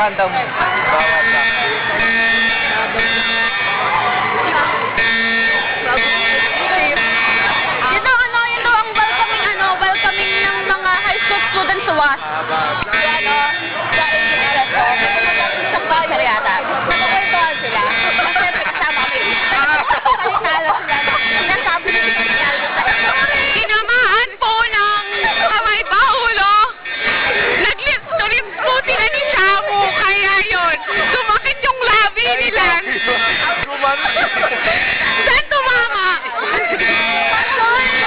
random bawat Yun daw ang welcoming ng mga high school students sa WAS.